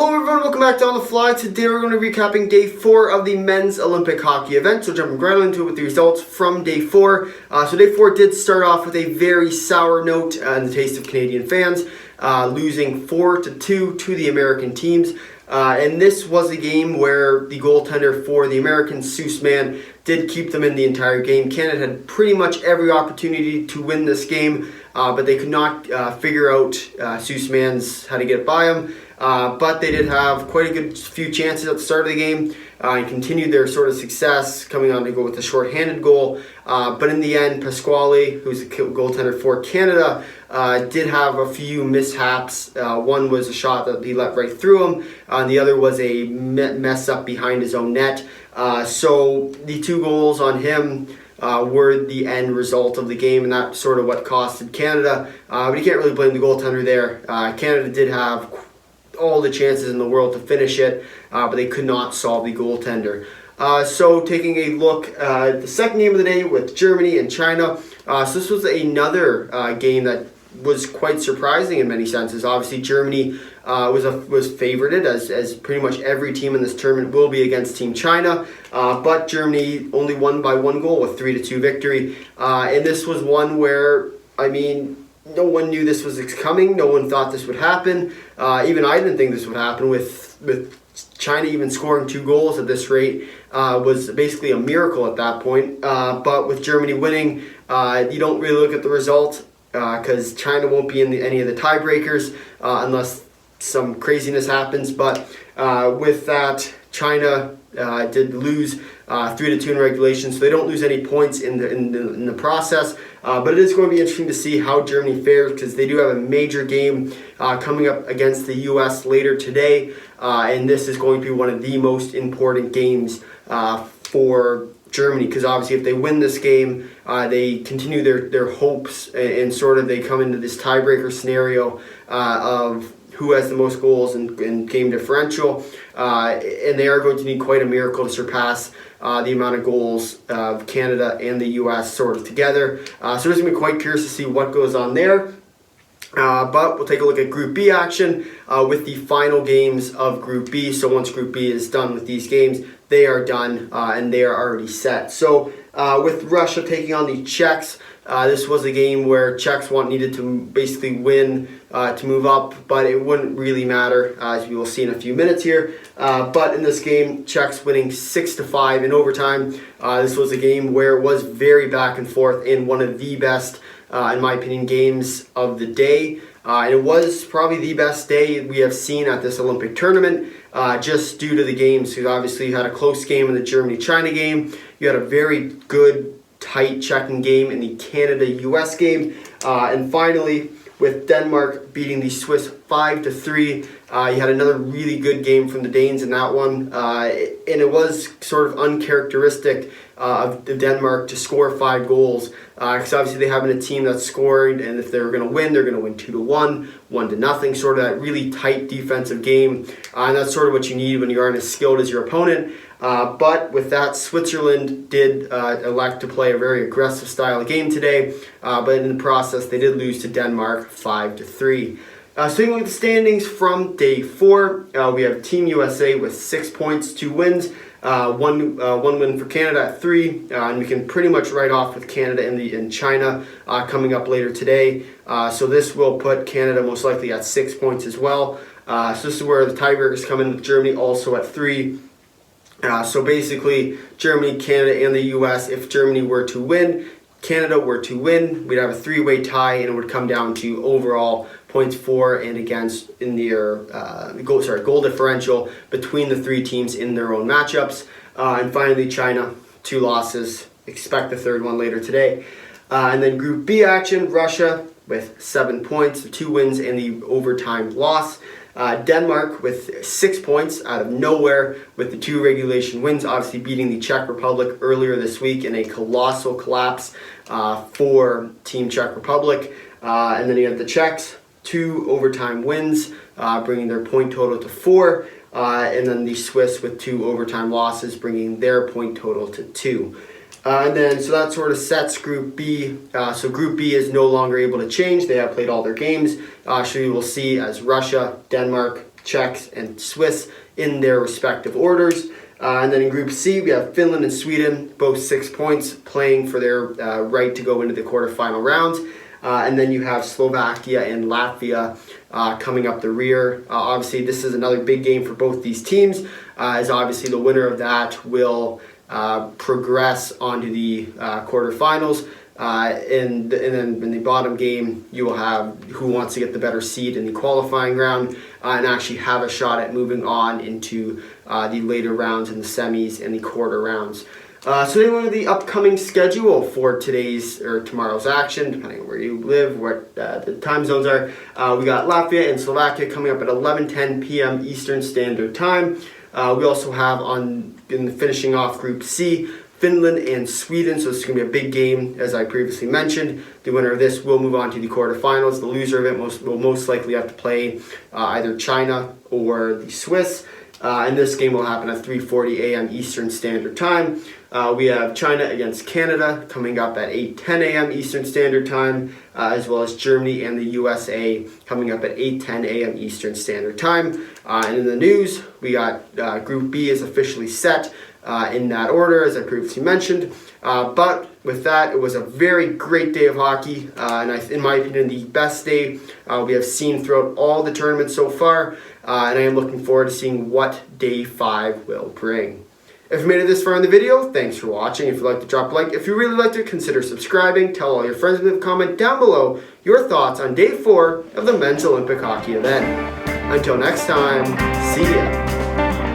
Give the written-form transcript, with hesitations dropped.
Hello everyone, welcome back to On the Fly. Today we're going to be recapping Day 4 of the men's Olympic hockey event. So jumping right into it with the results from Day 4. So Day 4 did start off with a very sour note in the taste of Canadian fans, losing 4-2 to the American teams. And this was a game where the goaltender for the Americans, Sussman, did keep them in the entire game. Canada had pretty much every opportunity to win this game, but they could not figure out Sussman's how to get by him. But they did have quite a good few chances at the start of the game and continued their sort of success, coming on to go with a shorthanded goal. But in the end, Pasquale, who's the goaltender for Canada, did have a few mishaps. One was a shot that he let right through him, and the other was a mess up behind his own net. So the two goals on him were the end result of the game, and that's sort of what costed Canada. But you can't really blame the goaltender there. Canada did have all the chances in the world to finish it, but they could not solve the goaltender. So taking a look at the second game of the day with Germany and China. So this was another game that was quite surprising in many senses. Obviously Germany was favorited, as pretty much every team in this tournament will be against Team China, but Germany only won by one goal with 3-2 victory. And this was one where, I mean, no one knew this was coming. No one thought this would happen. Even I didn't think this would happen. With China even scoring 2 goals at this rate was basically a miracle at that point. But with Germany winning, you don't really look at the result because China won't be in any of the tiebreakers unless some craziness happens. But with that, China did lose 3-2 in regulation, so they don't lose any points in the process. But it is going to be interesting to see how Germany fares, because they do have a major game coming up against the U.S. later today, and this is going to be one of the most important games for Germany, because obviously if they win this game, they continue their hopes, and sort of they come into this tiebreaker scenario of who has the most goals in game differential, and they are going to need quite a miracle to surpass the amount of goals of Canada and the U.S. sort of together. So it's going to be quite curious to see what goes on there. But we'll take a look at Group B action with the final games of Group B. So once Group B is done with these games, they are done and they are already set. So with Russia taking on the Czechs, this was a game where Czechs needed to basically win to move up, but it wouldn't really matter, as we will see in a few minutes here. But in this game, Czechs winning 6-5 in overtime. This was a game where it was very back and forth, in one of the best, in my opinion, games of the day. And it was probably the best day we have seen at this Olympic tournament, just due to the games. So obviously you had a close game in the Germany-China game. You had a very good, tight checking game in the Canada-US game. And finally, with Denmark beating the Swiss 5-3, you had another really good game from the Danes in that one. And it was sort of uncharacteristic of Denmark to score 5 goals. Because obviously they have a team that's scoring, and if they're going to win, they're going to win 2-1, 1-0, sort of that really tight defensive game. And that's sort of what you need when you aren't as skilled as your opponent. But with that, Switzerland did elect to play a very aggressive style of game today, but in the process, they did lose to Denmark 5-3. So taking a look at the standings from Day 4, we have Team USA with 6 points, 2 wins, one win for Canada at 3, and we can pretty much write off with Canada and China coming up later today. So this will put Canada most likely at 6 points as well. So this is where the tiebreakers come in, with Germany also at 3. So basically, Germany, Canada, and the U.S., if Germany were to win, Canada were to win, we'd have a 3-way tie, and it would come down to overall points for and against in their goal differential between the 3 teams in their own matchups. And finally, China, 2 losses. Expect the 3rd one later today. And then Group B action, Russia with 7 points, 2 wins, and the overtime loss. Denmark with 6 points out of nowhere with the 2 regulation wins, obviously beating the Czech Republic earlier this week in a colossal collapse for Team Czech Republic. And then you have the Czechs, 2 overtime wins, bringing their point total to 4. And then the Swiss with 2 overtime losses, bringing their point total to 2. And then, so that sort of sets Group B. So Group B is no longer able to change. They have played all their games. So you will see as Russia, Denmark, Czechs, and Swiss in their respective orders. And then in Group C, we have Finland and Sweden, both 6 points, playing for their right to go into the quarterfinal rounds. And then you have Slovakia and Latvia coming up the rear. Obviously, this is another big game for both these teams, as obviously the winner of that will progress onto the quarterfinals. And then in the bottom game, you will have who wants to get the better seed in the qualifying round and actually have a shot at moving on into the later rounds in the semis and the quarter rounds. So they look at the upcoming schedule for today's or tomorrow's action, depending on where you live, what the time zones are. We got Latvia and Slovakia coming up at 11:10 p.m. Eastern Standard Time. We also have in finishing off Group C, Finland and Sweden, so this is going to be a big game, as I previously mentioned. The winner of this will move on to the quarterfinals. The loser of it will most likely have to play either China or the Swiss. And this game will happen at 3:40 a.m. Eastern Standard Time. We have China against Canada coming up at 8:10 a.m. Eastern Standard Time, as well as Germany and the USA coming up at 8:10 a.m. Eastern Standard Time. And in the news, we got Group B is officially set in that order, as I previously mentioned. But with that, it was a very great day of hockey, and in my opinion, the best day we have seen throughout all the tournaments so far. And I am looking forward to seeing what Day 5 will bring. If you made it this far in the video, thanks for watching. If you'd like to drop a like, if you really liked it, consider subscribing. Tell all your friends, leave a comment down below your thoughts on Day 4 of the Men's Olympic Hockey event. Until next time, see ya.